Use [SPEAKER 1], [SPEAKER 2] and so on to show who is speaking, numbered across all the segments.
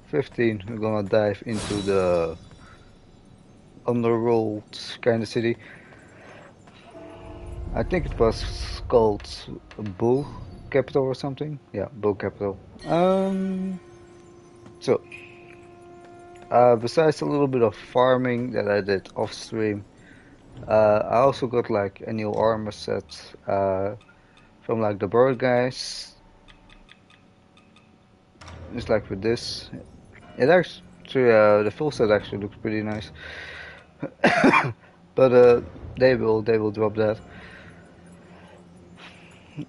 [SPEAKER 1] 15, we're gonna dive into the underworld kind of city. I think it was called Bull Capital or something. Yeah, Bull Capital. So, besides a little bit of farming that I did off stream, I also got like a new armor set from like the bird guys. Just like with this. It actually, the full set actually looks pretty nice. But they will drop that.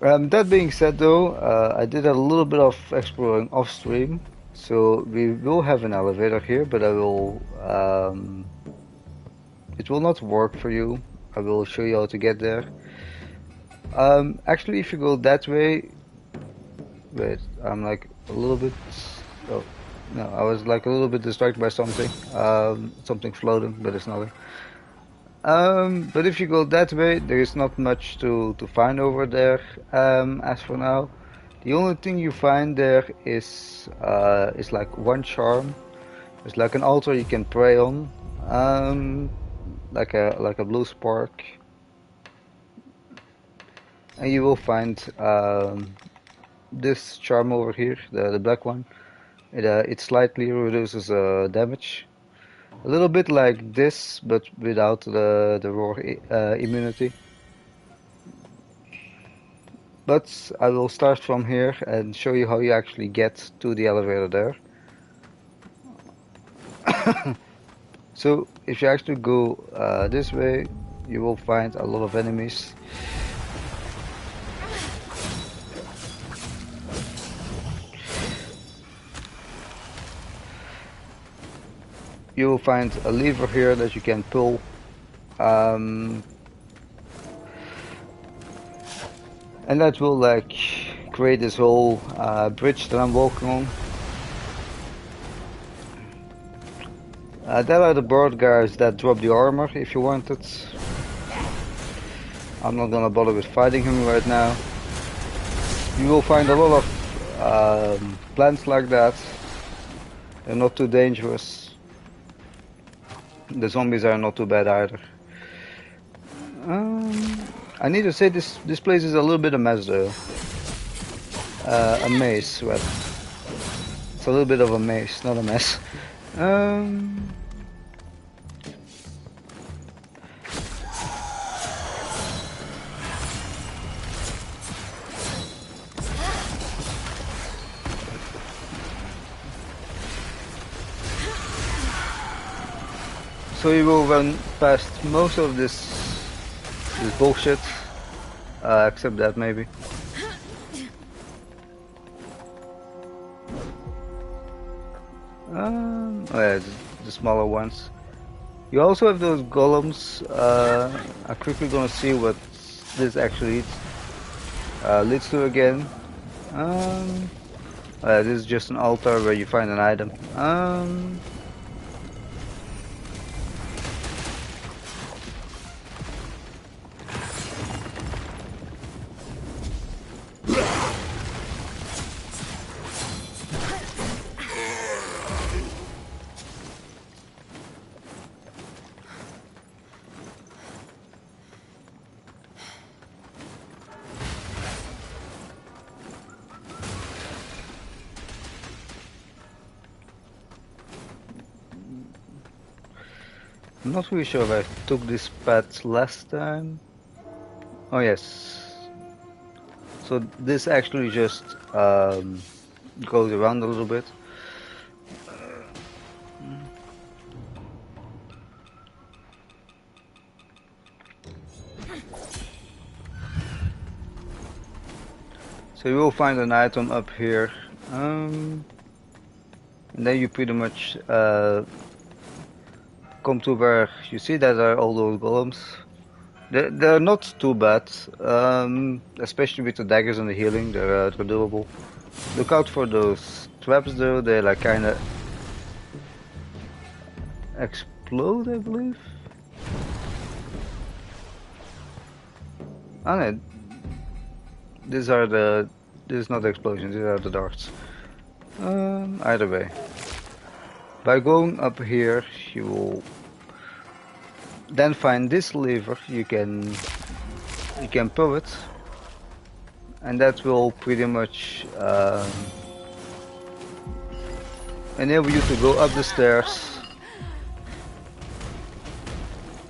[SPEAKER 1] That being said, though, I did a little bit of exploring off stream, so we will have an elevator here, but it will not work for you. I will show you how to get there. Actually, if you go that way, wait, I'm like a little bit. Oh, no, I was like a little bit distracted by something. Something floating, but it's nothing. But if you go that way, there is not much to find over there. As for now, the only thing you find there is like one charm. It's like an altar you can pray on, like a blue spark, and you will find this charm over here, the black one. It slightly reduces damage. A little bit like this, but without the roar immunity. But I will start from here and show you how you actually get to the elevator there. So if you actually go this way, you will find a lot of enemies. You will find a lever here that you can pull. And that will like create this whole bridge that I'm walking on. There are the bird guys that drop the armor if you want it. I'm not gonna bother with fighting him right now. You will find a lot of plants like that. They're not too dangerous. The zombies are not too bad either. I need to say this place is a little bit a mess though. A maze, well, it's a little bit of a maze, not a mess. So you will run past most of this bullshit, except that maybe. Oh yeah, the smaller ones. You also have those golems. I'm quickly gonna see what this actually leads to again. This is just an altar where you find an item. I'm not really sure if I took this path last time. Oh yes. So this actually just goes around a little bit. So you will find an item up here. And then you pretty much come to where you see that are all those golems. They're not too bad, especially with the daggers and the healing. They're doable. Look out for those traps though. They like kind of explode, I believe. Oh no, this is not the explosions. These are the darts. Either way. By going up here, you will then find this lever. You can pull it, and that will pretty much enable you to go up the stairs.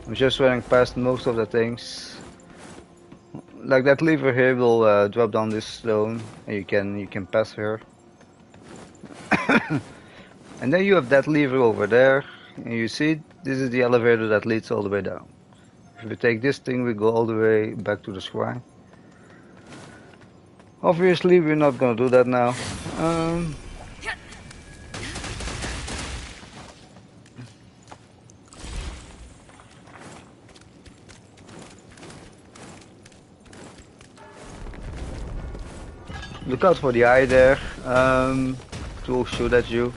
[SPEAKER 1] I'm just running past most of the things. Like that lever here will drop down this stone, and you can pass here. And then you have that lever over there, and you see this is the elevator that leads all the way down. If we take this thing, we go all the way back to the shrine. Obviously, we're not gonna do that now. Look out for the eye there. It will shoot at you.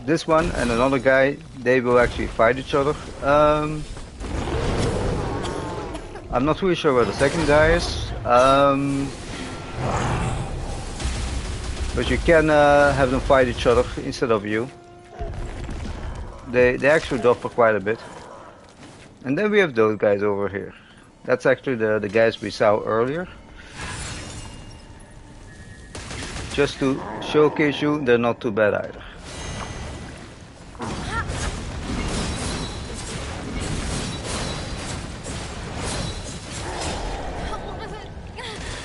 [SPEAKER 1] This one and another guy, they will actually fight each other. I'm not really sure where the second guy is. But you can have them fight each other instead of you. They actually drop for quite a bit. And then we have those guys over here. That's actually the guys we saw earlier. Just to showcase you, they're not too bad either.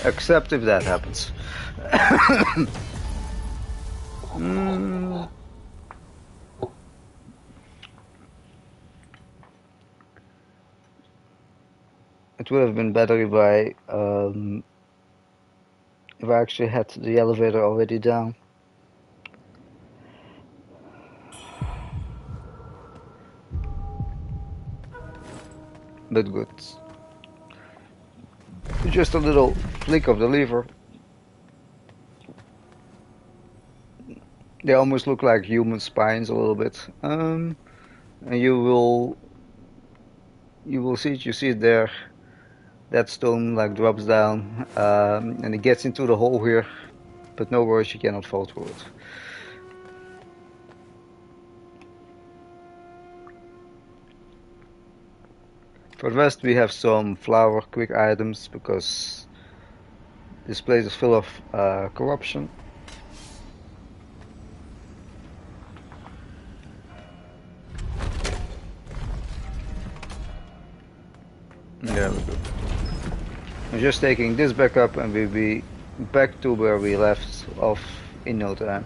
[SPEAKER 1] Except if that happens. It would have been better if I actually had the elevator already down. But good. Just a little flick of the lever. They almost look like human spines a little bit. And you will see it. You see it there. That stone like drops down, and it gets into the hole here. But no worries, you cannot fall through it. For the rest, we have some flower quick items because this place is full of corruption. There we go. I'm just taking this back up and we'll be back to where we left off in no time.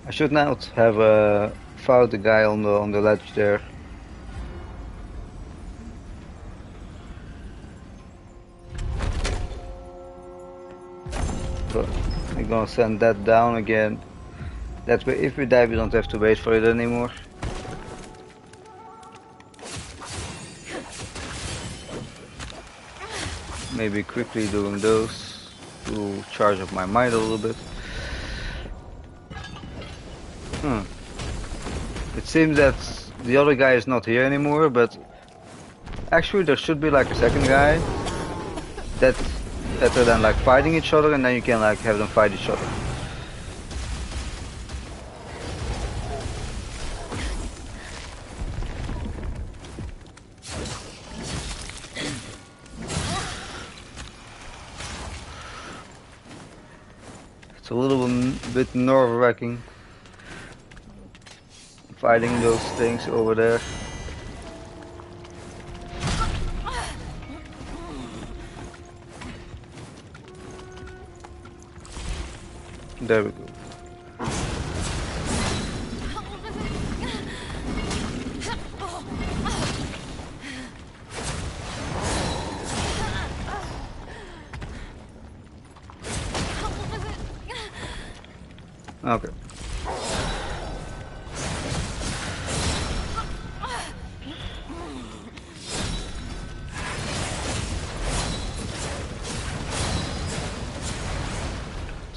[SPEAKER 1] I should not have found the guy on the ledge there. But we're gonna send that down again. That way, if we die, we don't have to wait for it anymore. Maybe quickly doing those to charge up my mind a little bit. It seems that the other guy is not here anymore, but actually there should be like a second guy that are then like fighting each other, and then you can like have them fight each other. It's a little bit nerve-wracking fighting those things over there. There we go. Okay.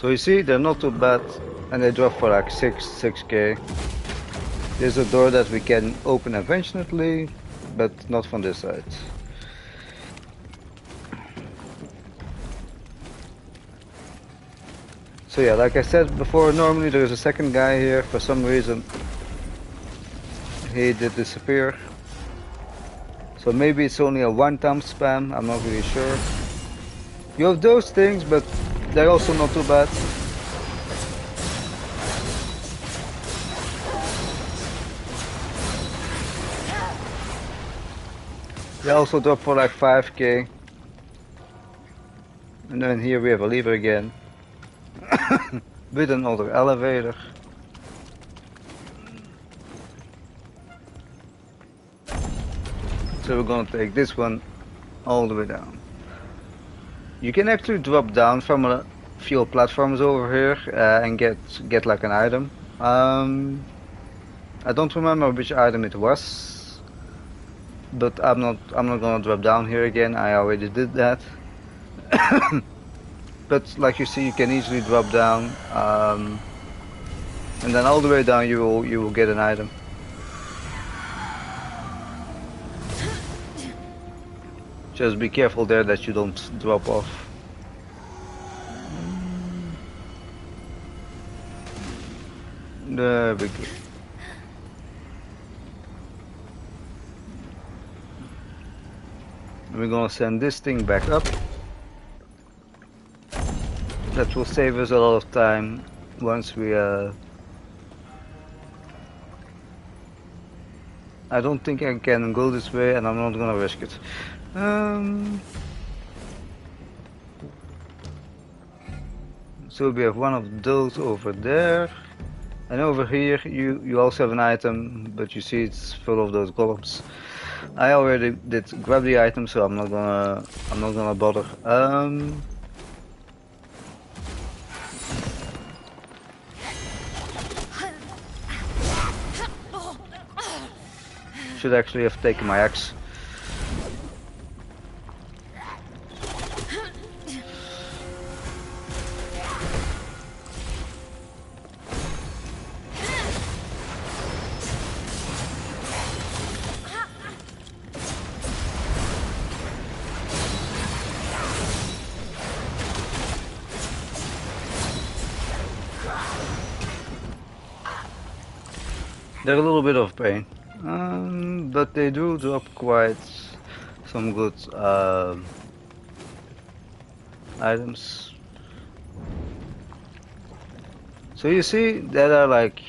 [SPEAKER 1] So you see, they're not too bad, and they drop for like 6k. There's a door that we can open eventually, but not from this side. So yeah, like I said before, normally there's a second guy here. For some reason, he did disappear. So maybe it's only a one-time spam, I'm not really sure. You have those things, but they're also not too bad. They also drop for like 5k. And then here we have a lever again. With another elevator. So we're gonna take this one all the way down. You can actually drop down from a few platforms over here and get like an item. I don't remember which item it was, but I'm not gonna drop down here again. I already did that. But like you see, you can easily drop down, and then all the way down you will get an item. Just be careful there that you don't drop off. There we go. We're gonna send this thing back up. That will save us a lot of time once we I don't think I can go this way, and I'm not gonna risk it. So we have one of those over there, and over here you also have an item, but you see it's full of those golems. I already did grab the item, so I'm not gonna bother. Should actually have taken my axe. They're a little bit of pain, but they do drop quite some good items. So you see, that are like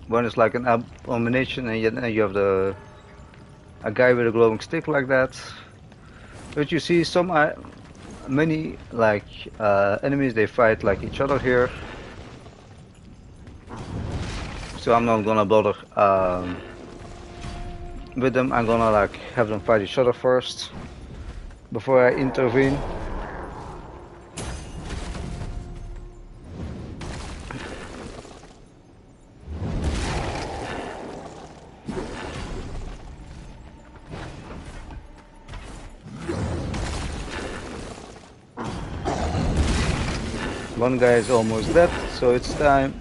[SPEAKER 1] one is like an abomination, and you have a guy with a glowing stick like that. But you see, many like enemies, they fight like each other here. So I'm not gonna bother with them. I'm gonna like have them fight each other first before I intervene. One guy is almost dead, so it's time.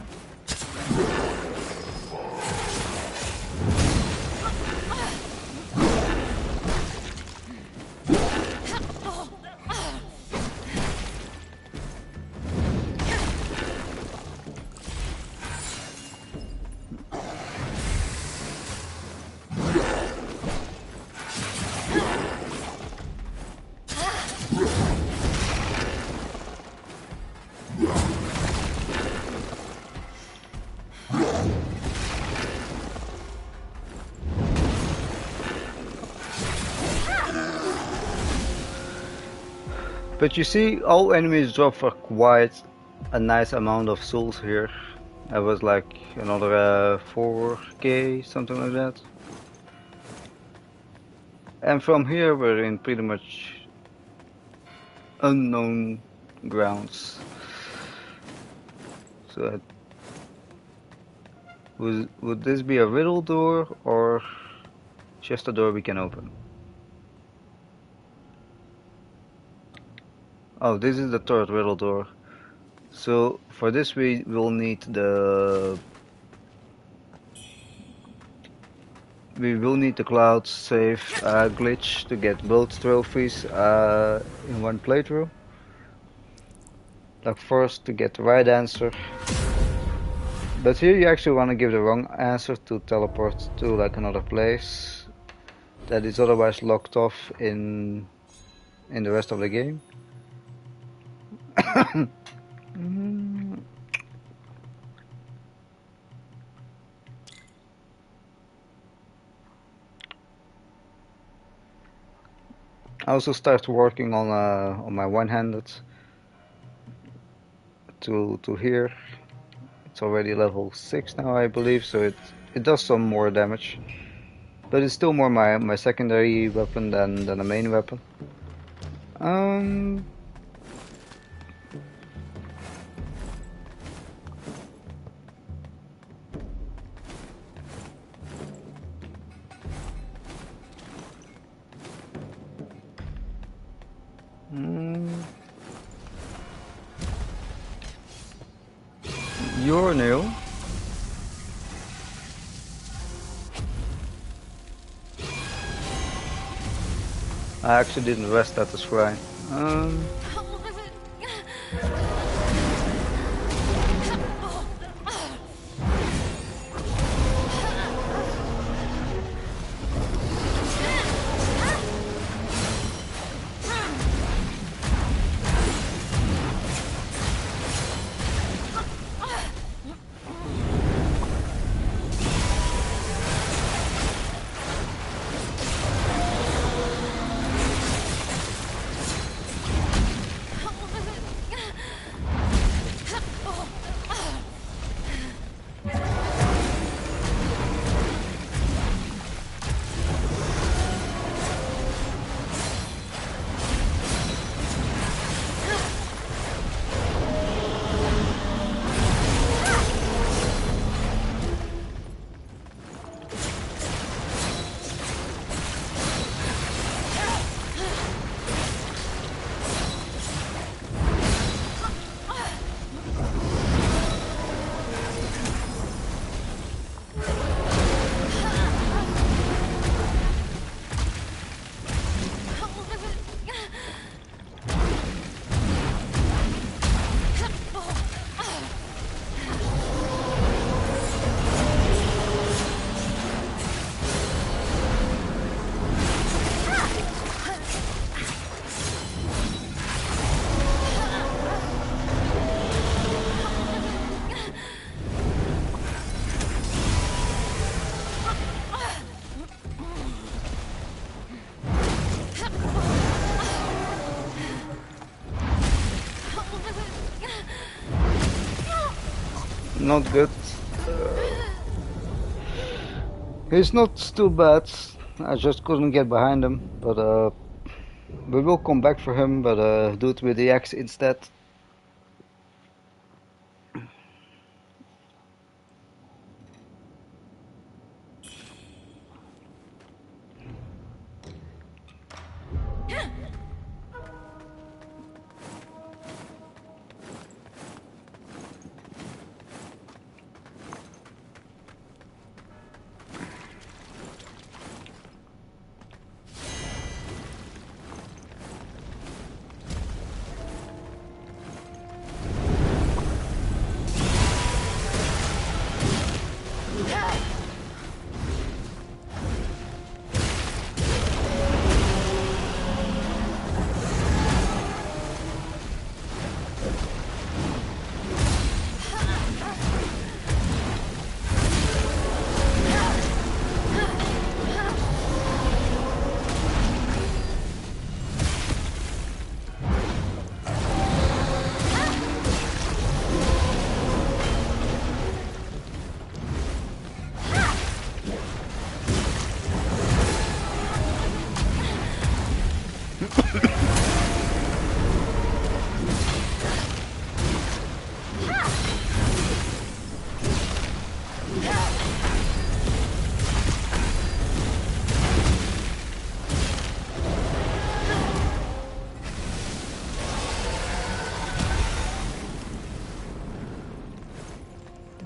[SPEAKER 1] But you see, all enemies drop for quite a nice amount of souls here. That was like another 4k, something like that. And from here we're in pretty much unknown grounds. So would this be a riddle door or just a door we can open? Oh, this is the third riddle door. So for this we will need the cloud save glitch to get both trophies in one playthrough. Like first to get the right answer. But here you actually want to give the wrong answer to teleport to like another place that is otherwise locked off in the rest of the game. I also start working on my one-handed to here. It's already level 6 now, I believe, so it does some more damage. But it's still more my secondary weapon than the main weapon. Um, mm, you're new. I actually didn't rest at the shrine. Not good. He's not too bad. I just couldn't get behind him, but we will come back for him, but do it with the axe instead.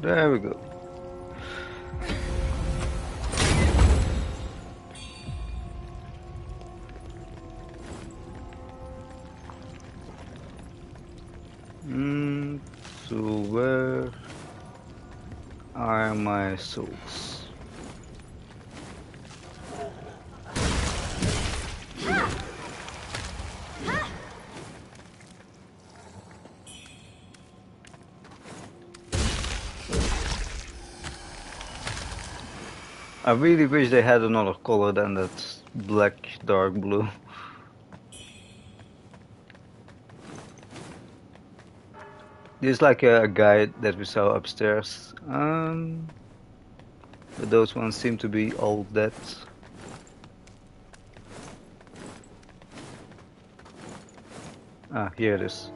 [SPEAKER 1] There we go. So where are my souls? I really wish they had another color than that black dark blue. This is like a guide that we saw upstairs. But those ones seem to be all dead. Ah, here it is.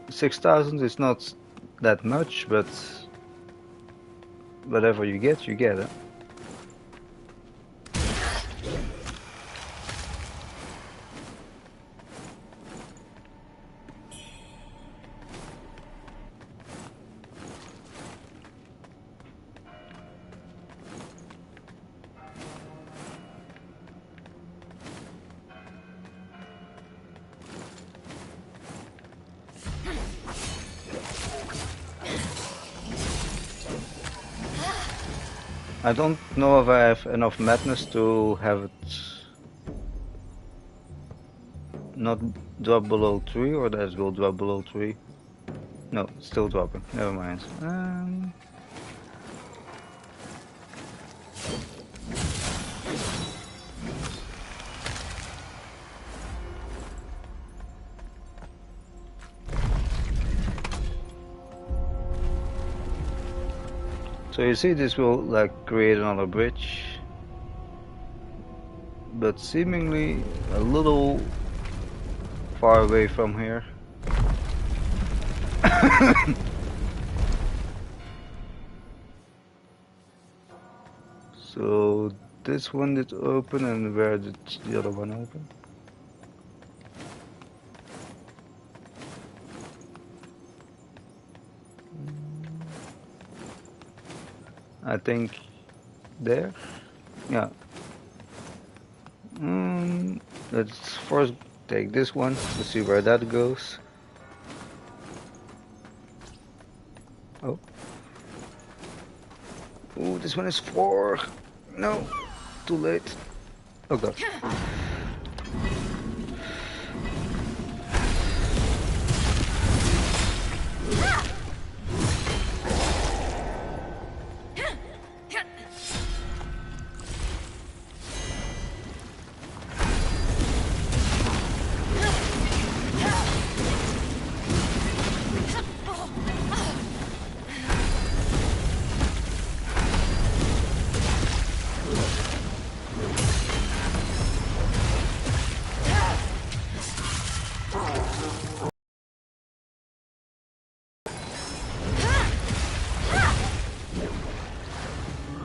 [SPEAKER 1] 6,000 is not that much, but whatever you get, you get it. I don't know if I have enough madness to have it not drop below 3, or that it will drop below 3. No, it's still dropping. Never mind. So you see, this will like create another bridge, but seemingly a little far away from here. So this one did open, and where did the other one open? I think there. Yeah. Let's first take this one to see where that goes. Oh. Ooh, this one is 4. No, too late. Oh god.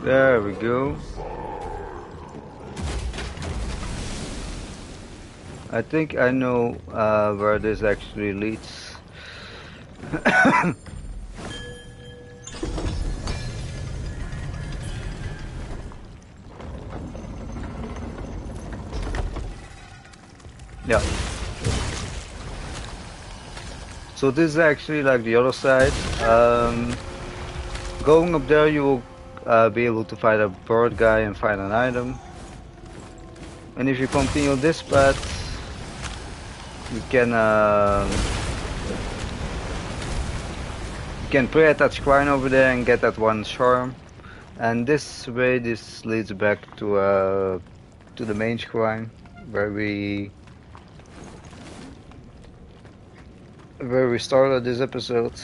[SPEAKER 1] There we go. I think I know where this actually leads. Yeah. So this is actually like the other side. Going up there, you will be able to fight a bird guy and find an item. And if you continue this path, you can pray at that shrine over there and get that one charm. And this way, this leads back to the main shrine where we started this episode.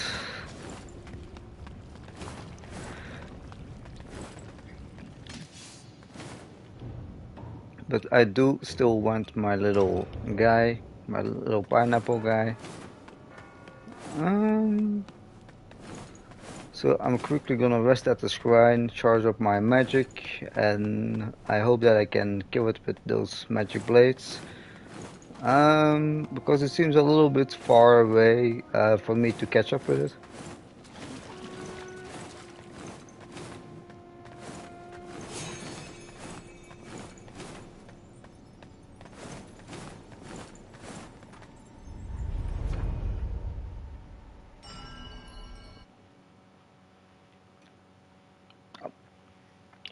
[SPEAKER 1] But I do still want my little guy, my little pineapple guy. So I'm quickly gonna rest at the shrine, charge up my magic, and I hope that I can kill it with those magic blades. Because it seems a little bit far away for me to catch up with it.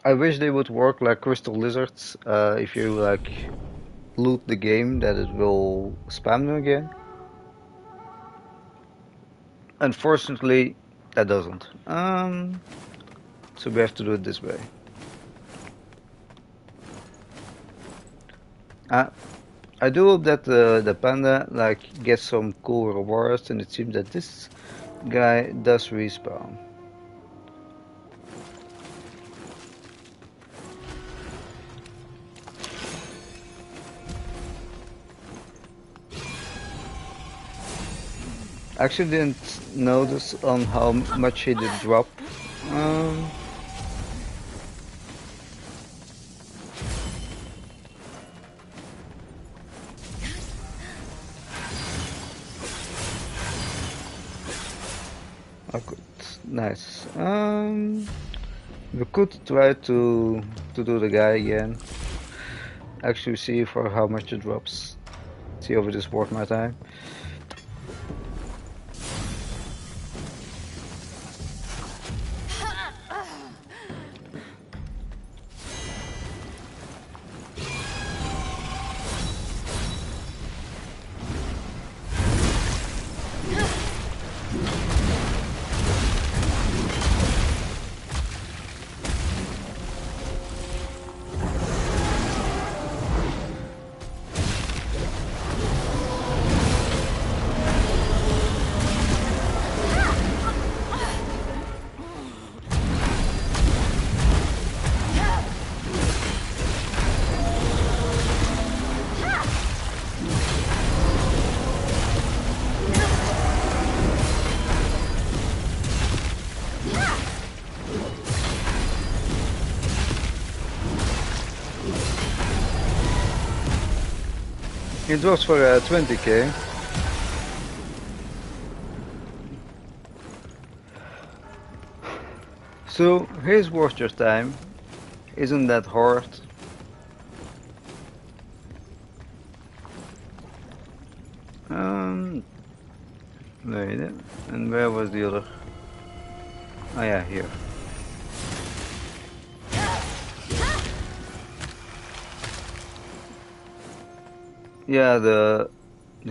[SPEAKER 1] I wish they would work like crystal lizards. If you like loot the game, that it will spam them again. Unfortunately, that doesn't. So we have to do it this way. Uh, I do hope that the panda like gets some cool rewards, and it seems that this guy does respawn. I actually didn't notice on how much he did drop. Um, oh, good, nice. We could try to do the guy again. Actually, see for how much it drops. See if it is worth my time. It was for 20k. So here's worth your time. Isn't that hard? Wait, and where was the other? Oh yeah, here. Yeah, the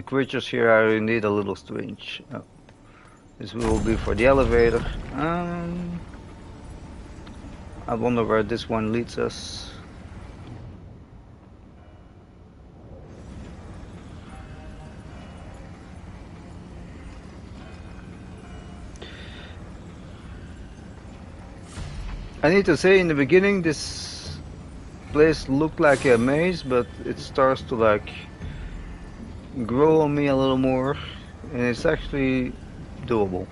[SPEAKER 1] creatures here are indeed a little strange. Oh, this will be for the elevator. I wonder where this one leads us. I need to say, in the beginning this place looked like a maze, but it starts to like grow on me a little more, and it's actually doable.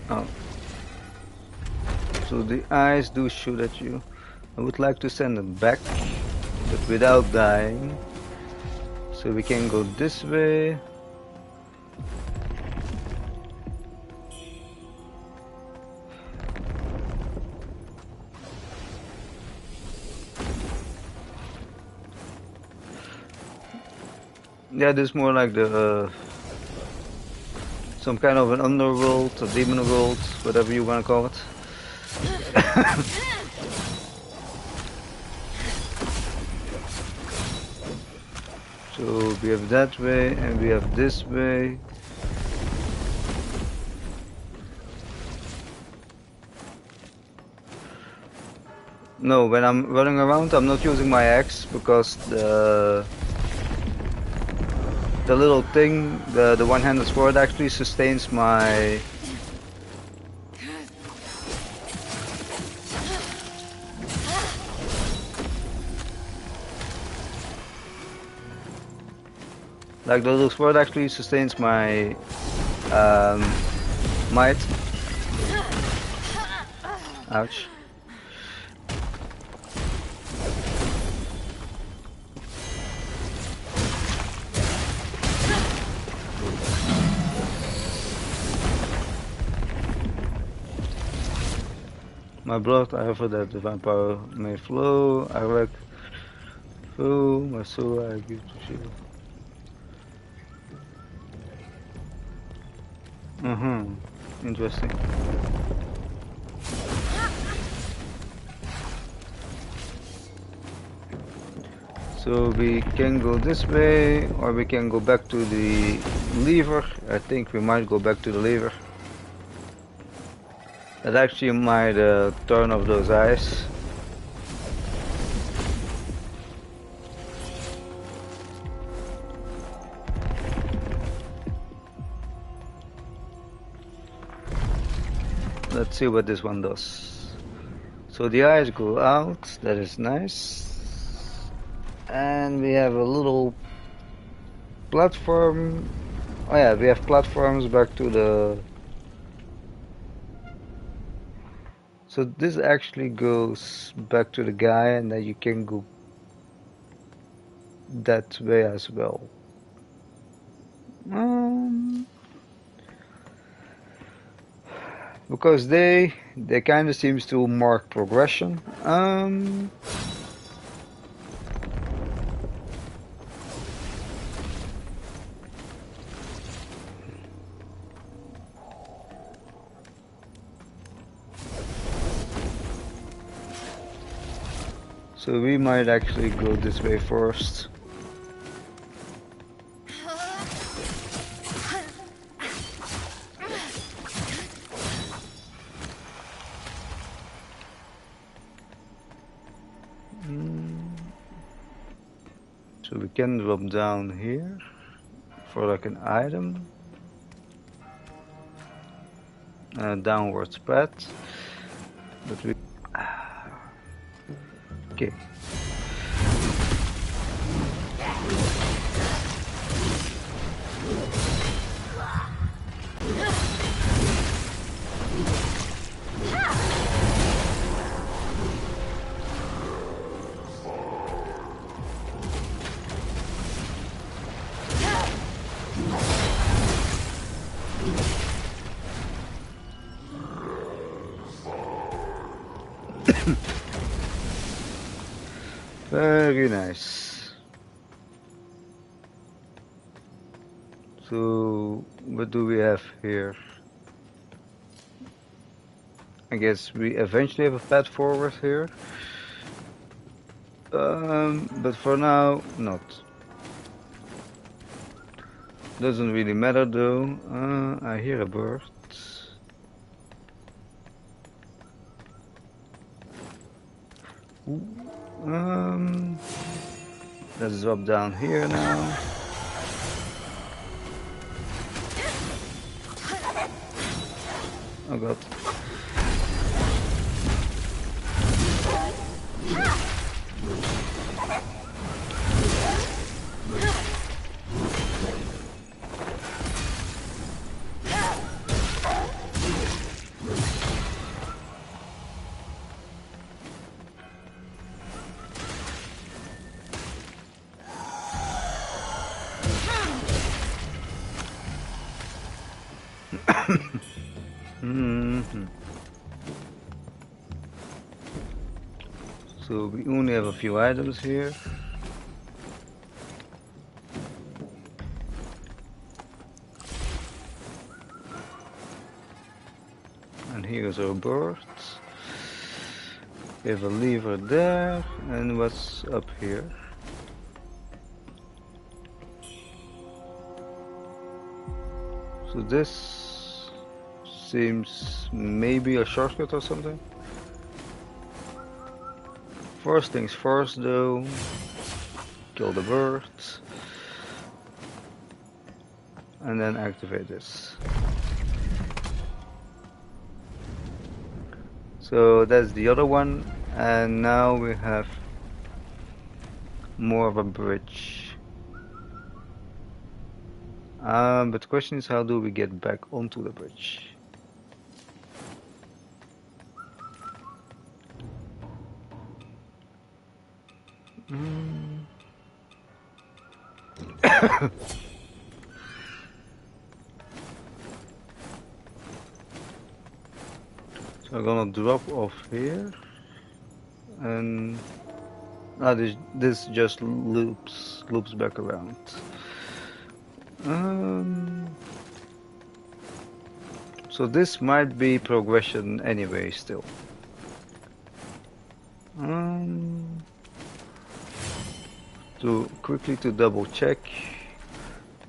[SPEAKER 1] Oh, so the eyes do shoot at you. I would like to send it back, but without dying. So we can go this way. Yeah, this is more like the some kind of an underworld, a demon world, whatever you want to call it. So we have that way and we have this way. No, when I'm running around I'm not using my axe because the little thing, the one-handed sword actually sustains my like the little sword actually sustains my Um, might. Ouch. My blood, I offer that the vampire may flow. I like flow, my soul I give to shield. Interesting. So we can go this way, or we can go back to the lever. I think we might go back to the lever. That actually might turn off those eyes. Let's see what this one does. So the eyes go out, that is nice. And we have a little platform. Oh yeah, we have platforms back to the... So this actually goes back to the guy, and then you can go that way as well. Because they kind of seems to mark progression. So we might actually go this way first. So we can drop down here for like an item. Downwards path. But we... Okay. Very nice. So what do we have here? I guess we eventually have a path forward here. But for now, not. Doesn't really matter though. I hear a bird. Let's drop down here now. Oh god. So we only have a few items here. And here's our bird. We have a lever there, and what's up here? So this seems maybe a shortcut or something. First things first though, kill the birds and then activate this. So that's the other one, and now we have more of a bridge. But the question is, how do we get back onto the bridge? Mm. So I'm gonna drop off here, and this just loops back around. So this might be progression anyway still. To double check,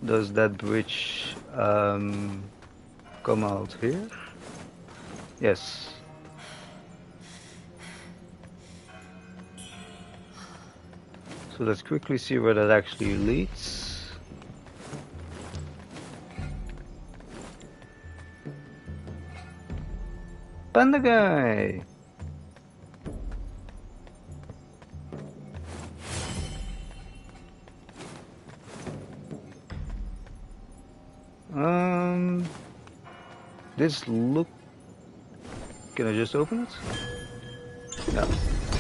[SPEAKER 1] does that bridge come out here? Yes. So let's quickly see where that actually leads. Panda guy! This look... Can I just open it? No,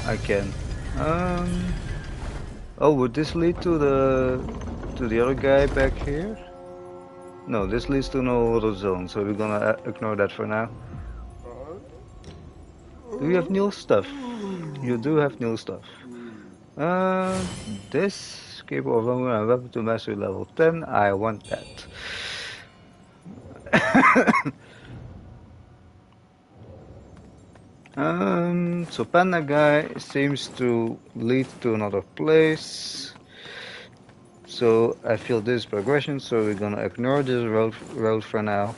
[SPEAKER 1] I can. Oh, would this lead to the other guy back here? No, this leads to no other zone, so we're gonna ignore that for now. Do you have new stuff? You do have new stuff. This capable of lowering a weapon to mastery level 10. I want that. So Panda Guy seems to lead to another place. So I feel this is progression, so we're gonna ignore this road for now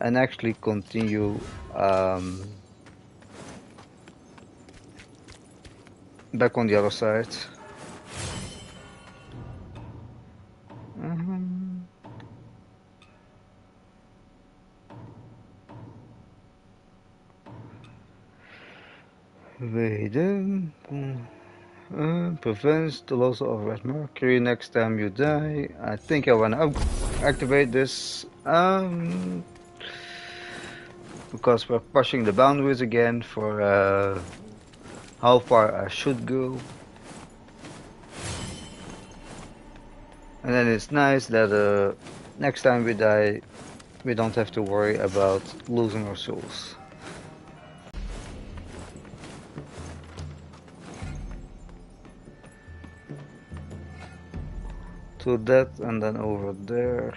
[SPEAKER 1] and actually continue back on the other side. Wait, prevents the loss of red mercury next time you die. I think I wanna activate this because we're pushing the boundaries again for how far I should go. And then it's nice that next time we die, we don't have to worry about losing our souls. To that and then over there.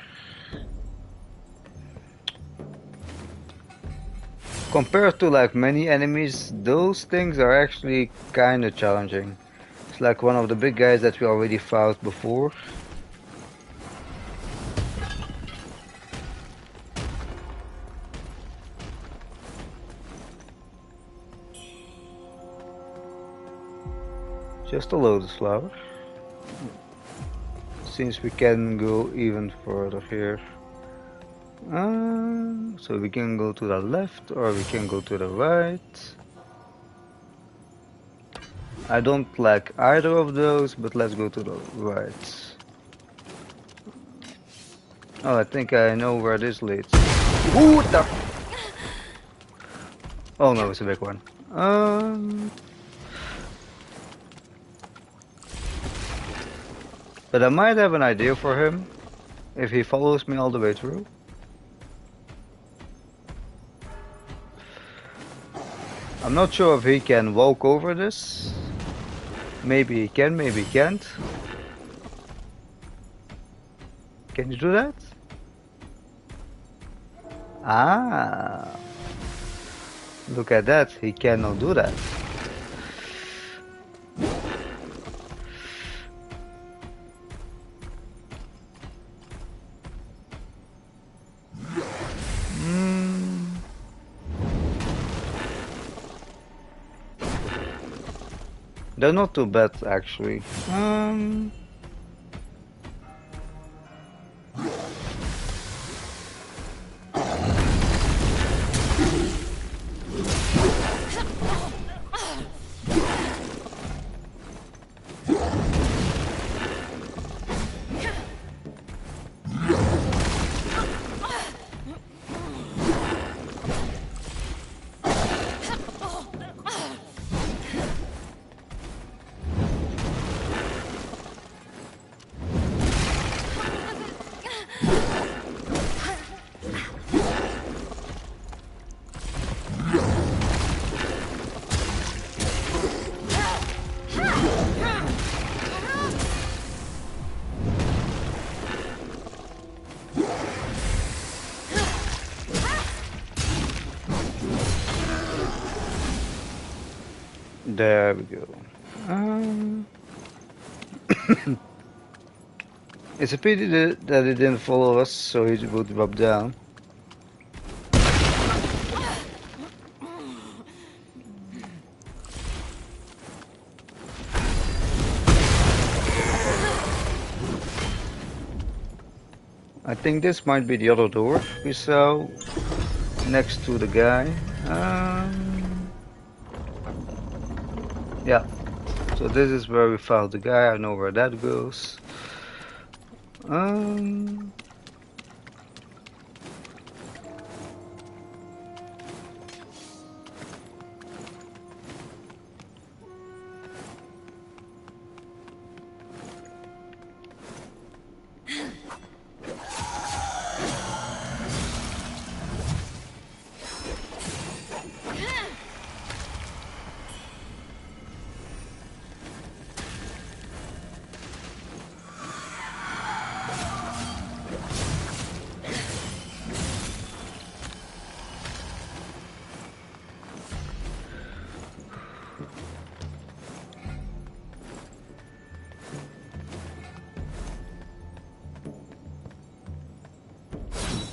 [SPEAKER 1] Compared to like many enemies, those things are actually kinda challenging. It's like one of the big guys that we already fought before. Just a lotus flower. Since we can go even further here. So we can go to the left or we can go to the right. I don't like either of those, but let's go to the right. Oh, I think I know where this leads. Ooh, what the... Oh no, it's a big one. But I might have an idea for him if he follows me all the way through. I'm not sure if he can walk over this. Maybe he can, maybe he can't. Can you do that? Ah. Look at that, he cannot do that. They're not too bad, actually. There we go. Um, it's a pity that it didn't follow us, so it would drop down. I think this might be the other door we saw next to the guy. Yeah. So this is where we found the guy. I know where that goes. Um,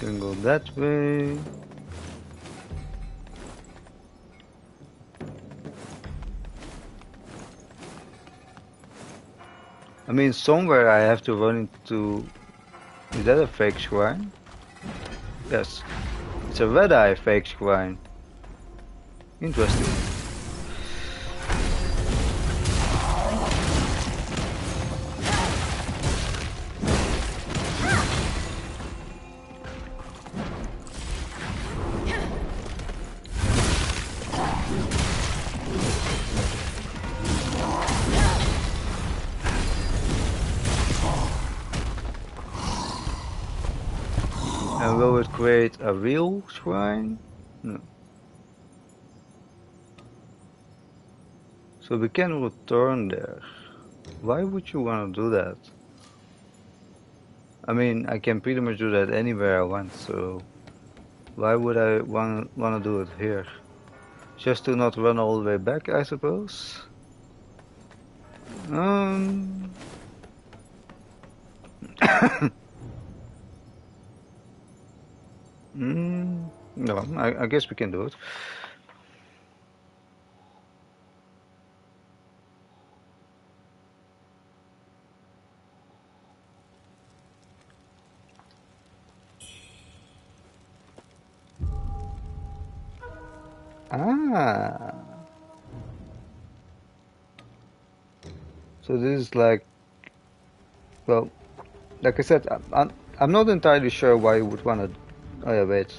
[SPEAKER 1] can go that way. I mean, somewhere I have to run into. Is that a fake shrine? Yes. It's a red-eye fake shrine. Interesting. And will it create a real shrine? No. So we can return there. Why would you want to do that? I mean, I can pretty much do that anywhere I want, so why would I want to do it here? Just to not run all the way back, I suppose? Um... no, I guess we can do it. Ah, so this is like, well, like I said, I'm not entirely sure why you would want to. Oh yeah, wait.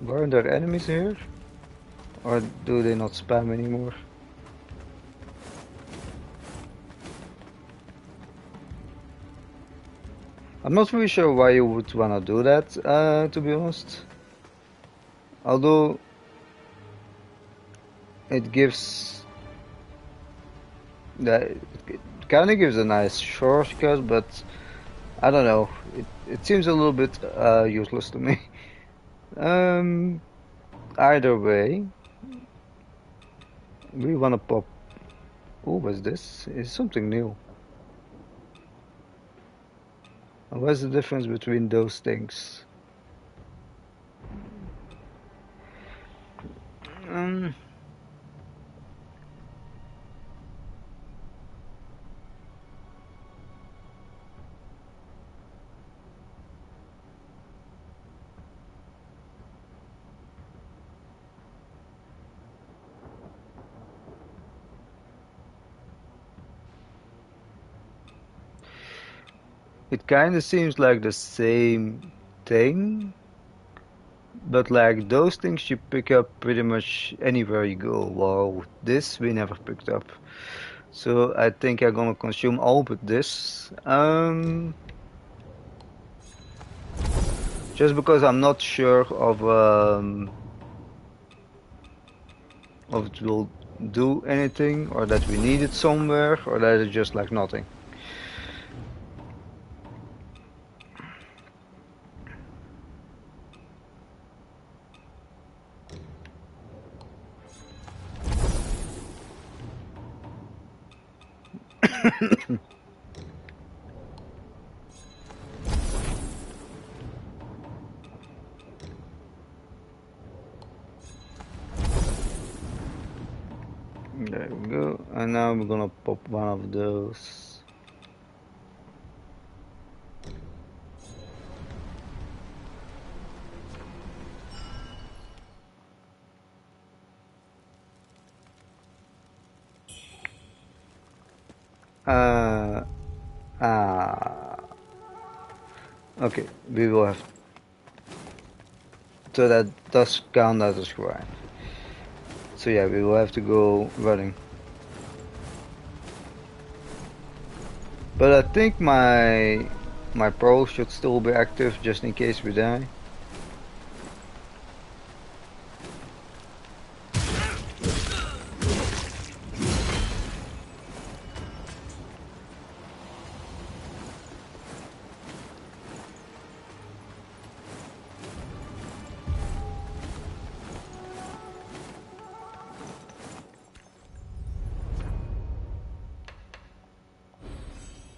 [SPEAKER 1] Weren't there enemies here, or do they not spam anymore? I'm not really sure why you would want to do that, to be honest. Although it gives that it kind of gives a nice shortcut, but I don't know. It seems a little bit useless to me. Um, Either way, we want to pop. Oh, what's this? It's something new. And what's the difference between those things? Um, it kind of seems like the same thing, but like those things you pick up pretty much anywhere you go. Wow, this we never picked up. So I think I'm gonna consume all but this. Just because I'm not sure of it will do anything, or that we need it somewhere, or that it's just like nothing. There we go. And now we're gonna pop one of those. Uh, ah. Okay, we will have. So that does count as a shrine. So yeah, we will have to go running. But I think my pro should still be active just in case we die.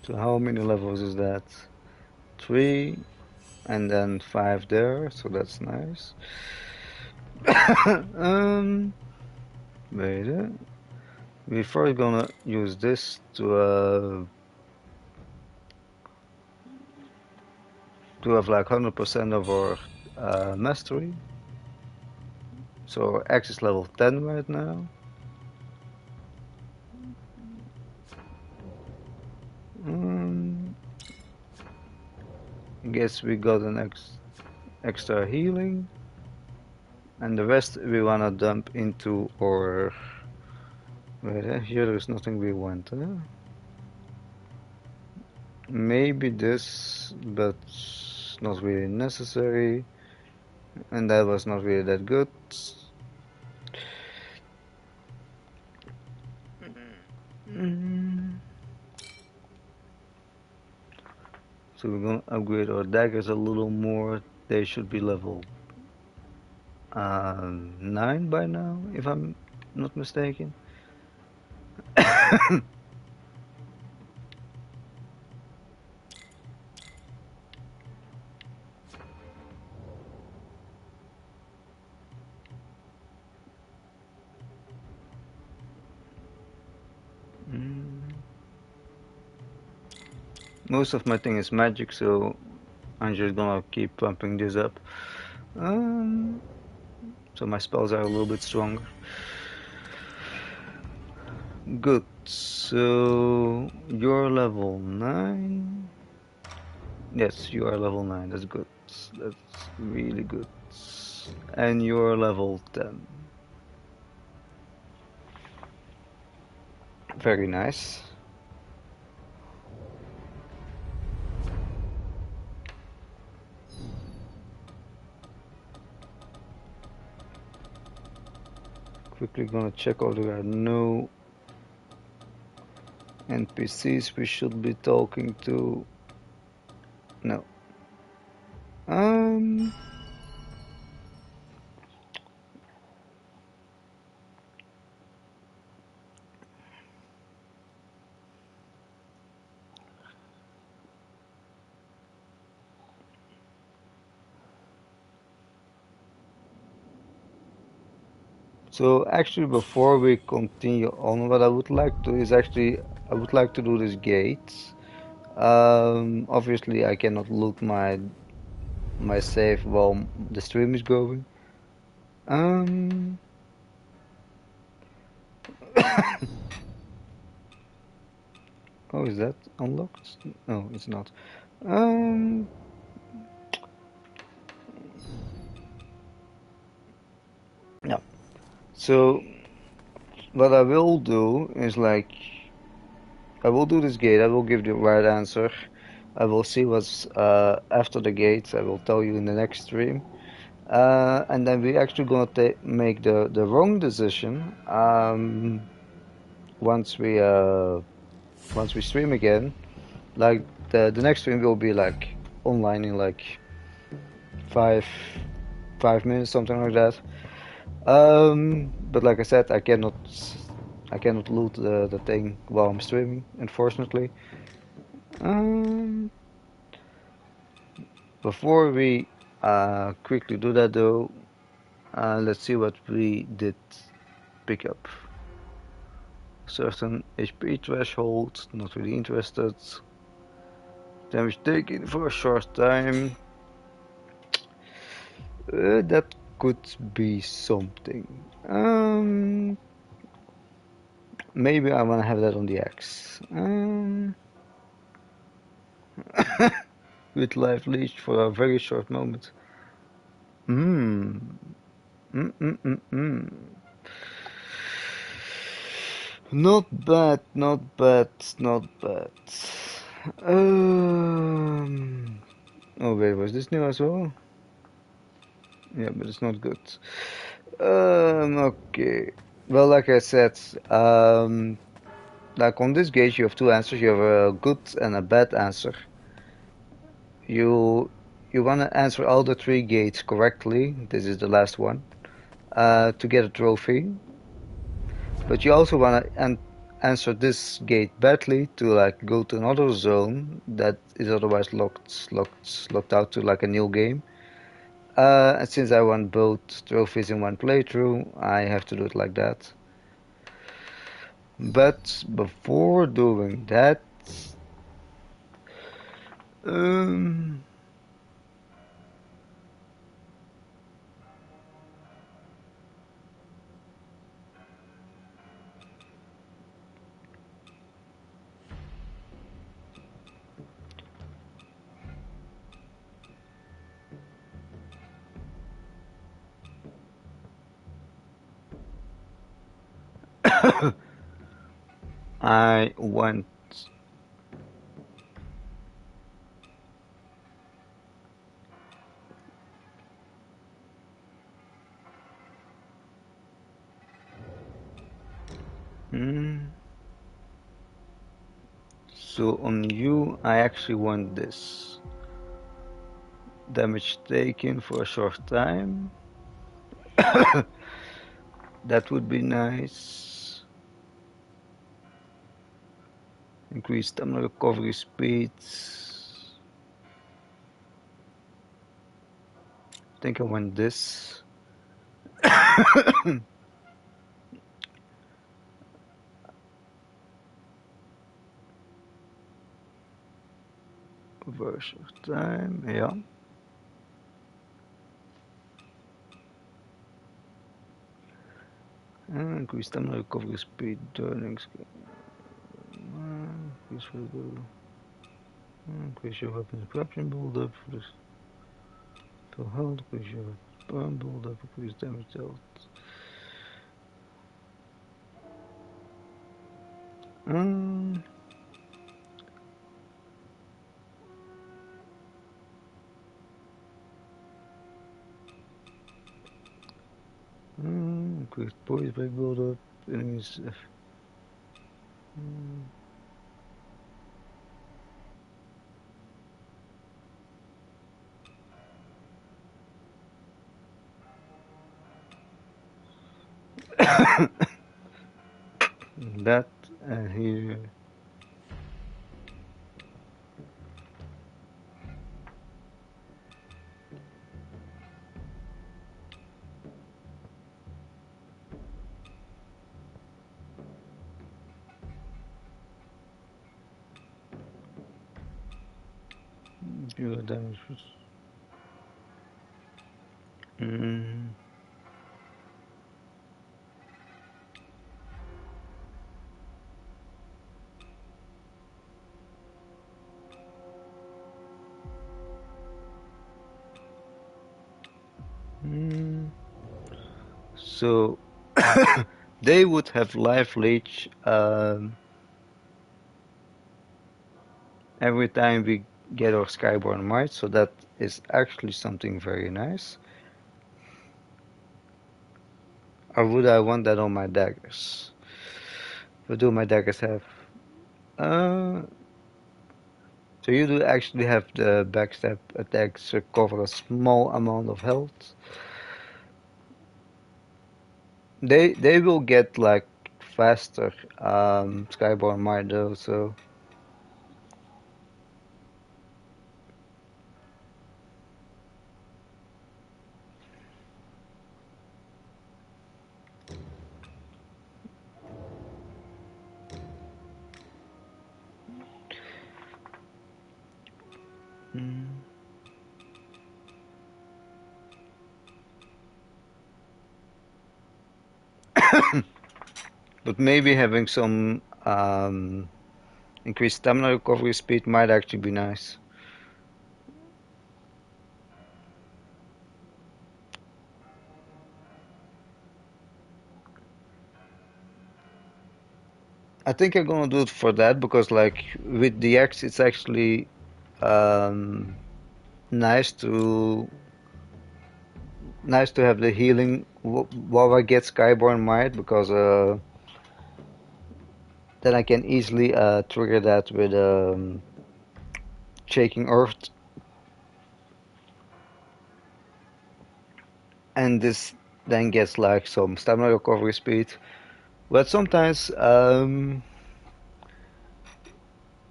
[SPEAKER 1] So how many levels is that? 3 and then 5 there, so that's nice. Wait. We're first gonna use this to have like 100% of our mastery. So our X is level 10 right now. I guess we got an extra healing, and the rest we wanna dump into our. Wait, here there's nothing we want. Maybe this, but not really necessary, and that was not really that good. So we're gonna upgrade our daggers a little more. They should be level 9 by now, if I'm not mistaken. Most of my thing is magic, so I'm just gonna keep pumping this up. So my spells are a little bit stronger. Good. So you're level 9. Yes, you are level 9. That's good. That's really good. And you're level 10. Very nice. Quickly gonna check all there are no NPCs we should be talking to. No. So actually, before we continue on, what I would like to is actually I would like to do this gates. Obviously, I cannot loot my save while the stream is going. Um, oh, is that unlocked? No, it's not. Um, no. So what I will do is like I will do this gate. I will give the right answer. I will see what's after the gates. I will tell you in the next stream. And then we actually gonna make the wrong decision once we stream again. Like the next stream will be like online in like five 5 minutes, something like that. But like I said, I cannot I cannot loot the thing while I'm streaming, unfortunately. Um, Before we quickly do that though, let's see what we did pick up. Certain HP threshold, not really interested. Damage taken for a short time. That could be something. Maybe I wanna have that on the X. With life leech for a very short moment. Hmm. Mm, mm, mm, mm. Not bad, not bad, not bad. Um. Oh wait, was this new as well? Yeah, but it's not good. Okay. Well, like I said, like on this gauge, you have two answers. You have a good and a bad answer. You you want to answer all the three gates correctly. This is the last one. To get a trophy. But you also want to answer this gate badly to like go to another zone that is otherwise locked out to like a new game. And since I want both trophies in one playthrough, I have to do it like that. But before doing that, um, I want. Hmm, so on you, I actually want this. Damage taken for a short time. That would be nice. Increase stamina recovery speed. I think I want this. Verse of time, yeah. Increase stamina recovery speed during increase for the increase your weapons corruption build up for this for health, increase your burn build up, increase damage dealt. Um, increase poise break build up, enemies. That and here. Pure damage. Mm. Mm. So they would have life leech every time we get our Skyborn Might, so that is actually something very nice. Or would I want that on my daggers? What do my daggers have? Uh, so you do actually have the backstab attacks cover a small amount of health. They will get like faster Skyborn might though, so mm. But maybe having some increased stamina recovery speed might actually be nice. I think I'm gonna do it for that because like with the X it's actually um, nice to have the healing while I get Skyborn Might because then I can easily trigger that with Shaking Earth, and this then gets like some stamina recovery speed. But sometimes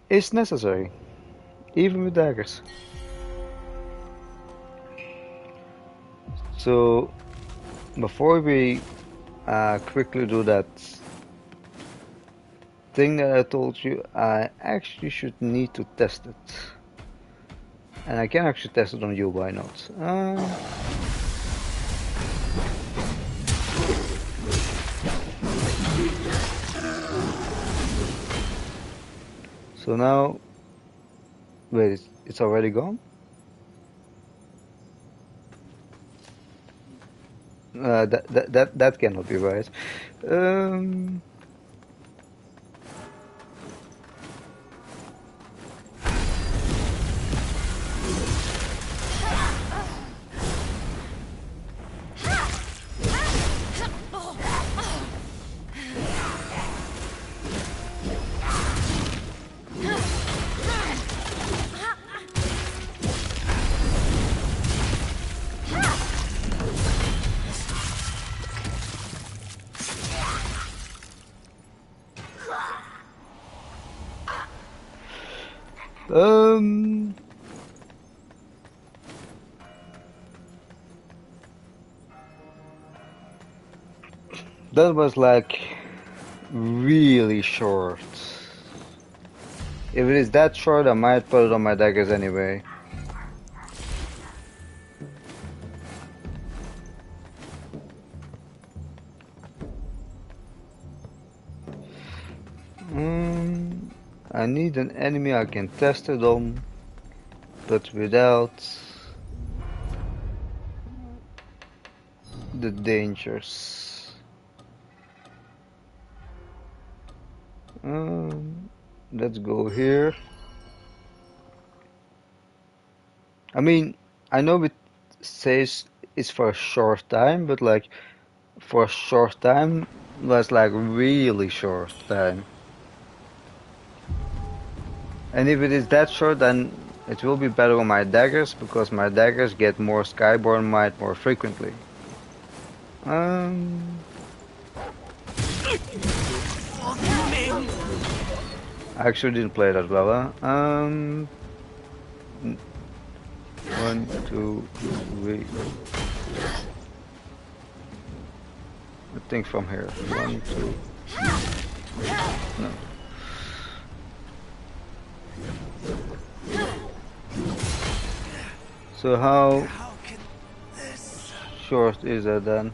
[SPEAKER 1] it's necessary, even with daggers. So before we quickly do that thing that I told you, I actually should need to test it. And I can actually test it on you, why not? So now, wait, it's already gone? That cannot be right. Um, um, that was like really short. If it is that short, I might put it on my daggers anyway. I need an enemy I can test it on, but without the dangers. Let's go here. I mean, I know it says it's for a short time, but like for a short time, that's like really short time. And if it is that short, then it will be better on my daggers because my daggers get more Skyborn Might more frequently. I actually didn't play that well, huh? 1, 2, 3. I think from here. 1, 2. No. So how short is that then?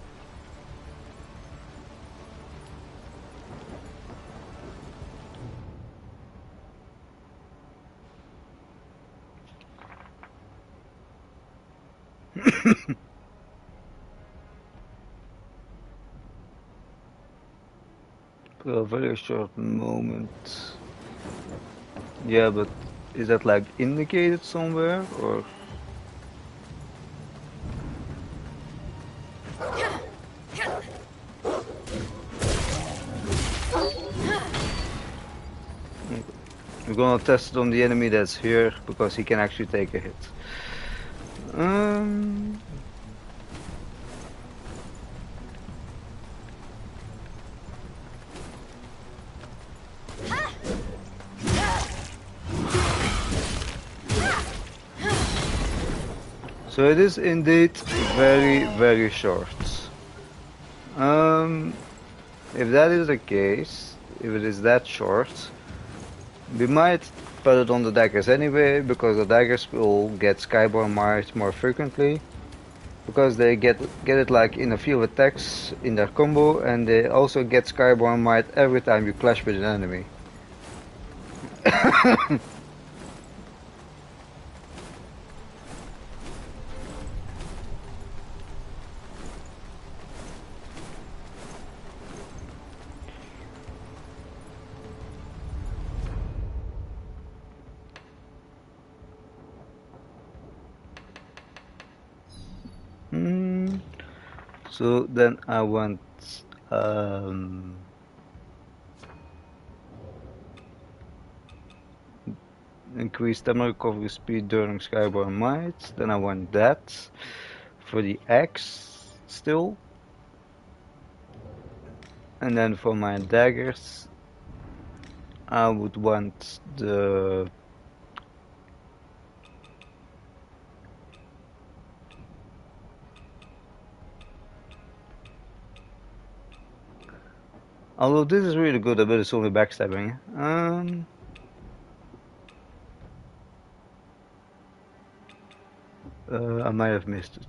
[SPEAKER 1] For a very short moment. Yeah, but is that like indicated somewhere or? We're gonna test it on the enemy that's here because he can actually take a hit. So it is indeed very, very short. Um, if that is the case, if it is that short, we might put it on the daggers anyway, because the daggers will get Skyborn Might more frequently. Because they get it like in a few attacks in their combo, and they also get Skyborn Might every time you clash with an enemy. Hmm. So then I want um, increase stamina recovery speed during Skyborn Might. Then I want that for the axe still. And then for my daggers, I would want the although this is really good, but it's only backstabbing. I might have missed it.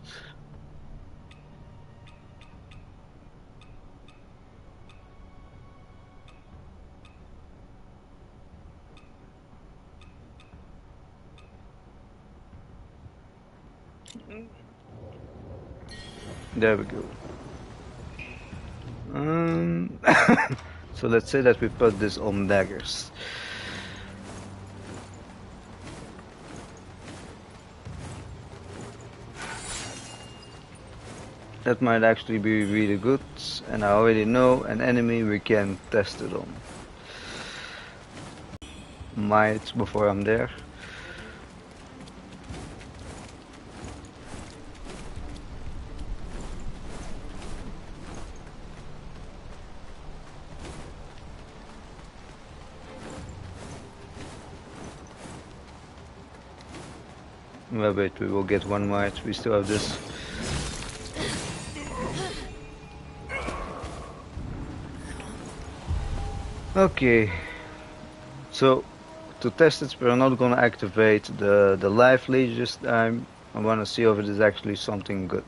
[SPEAKER 1] There we go. So let's say that we put this on daggers. That might actually be really good, and I already know an enemy we can test it on. Might before I'm there. Well, wait, we will get one might. We still have this. Okay, so to test it, we're not gonna activate the life leech this time. I wanna see if it is actually something good.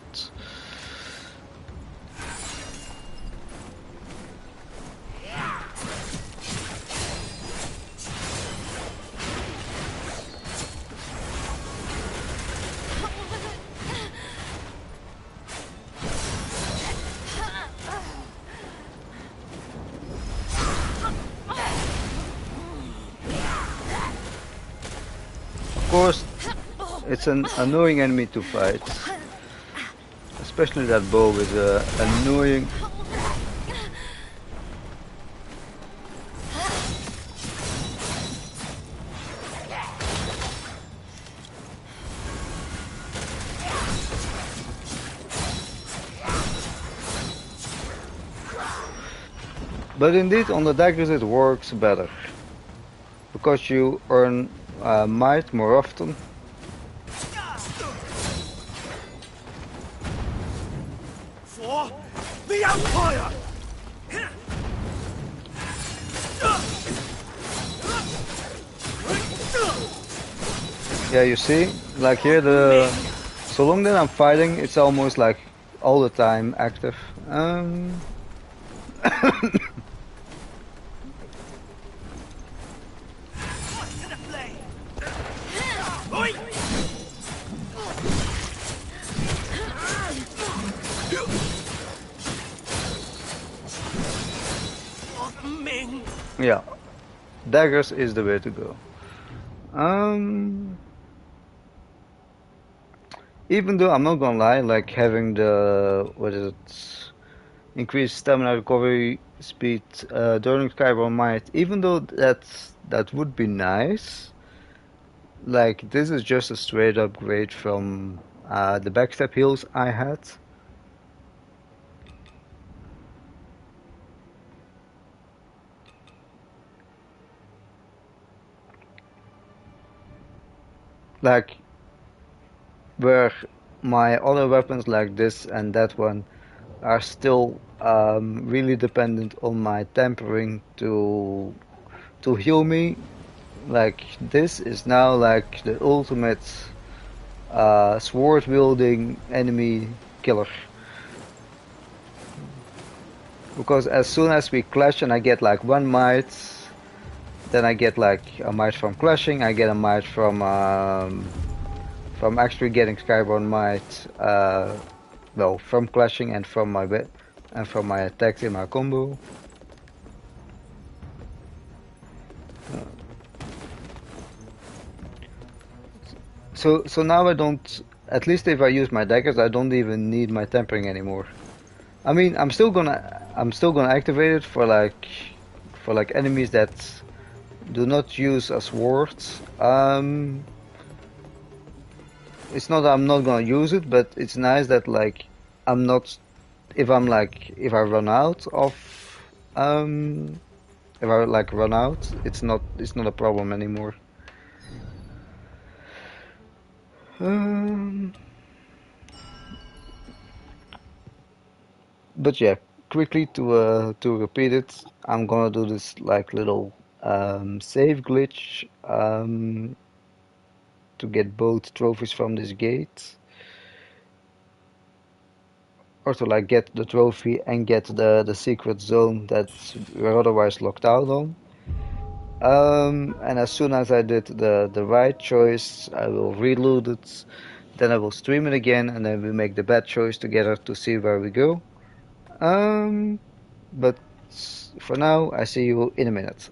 [SPEAKER 1] Of course, it's an annoying enemy to fight. Especially that bow is annoying. But indeed, on the daggers it works better. Because you earn might more often.
[SPEAKER 2] For the Empire!
[SPEAKER 1] Yeah, you see, like here so long that I'm fighting, it's almost like all the time active. Yeah, daggers is the way to go. Even though I'm not gonna lie, like having the what is it, increased stamina recovery speed during Skyborn Might, even though that would be nice. Like this is just a straight upgrade from the backstep heals I had. Like where my other weapons like this and that one are still really dependent on my tempering to heal me. Like this is now like the ultimate sword wielding enemy killer. Because as soon as we clash and I get like one might, then I get like a might from clashing, I get a might from actually getting Skyborn might, well, from clashing and from my attacks in my combo. So now I don't, at least if I use my daggers, I don't even need my tempering anymore. I mean, I'm still gonna activate it for like enemies that do not use a sword. It's not that I'm not gonna use it, but it's nice that like I'm not if I run out of um if I like run out, it's not a problem anymore. Um, but yeah, quickly to repeat it, I'm gonna do this like little save glitch to get both trophies from this gate, or to like get the trophy and get the secret zone that we're otherwise locked out on. And as soon as I did the right choice, I will reload it. Then I will stream it again, and then we make the bad choice together to see where we go. But for now, I see you in a minute.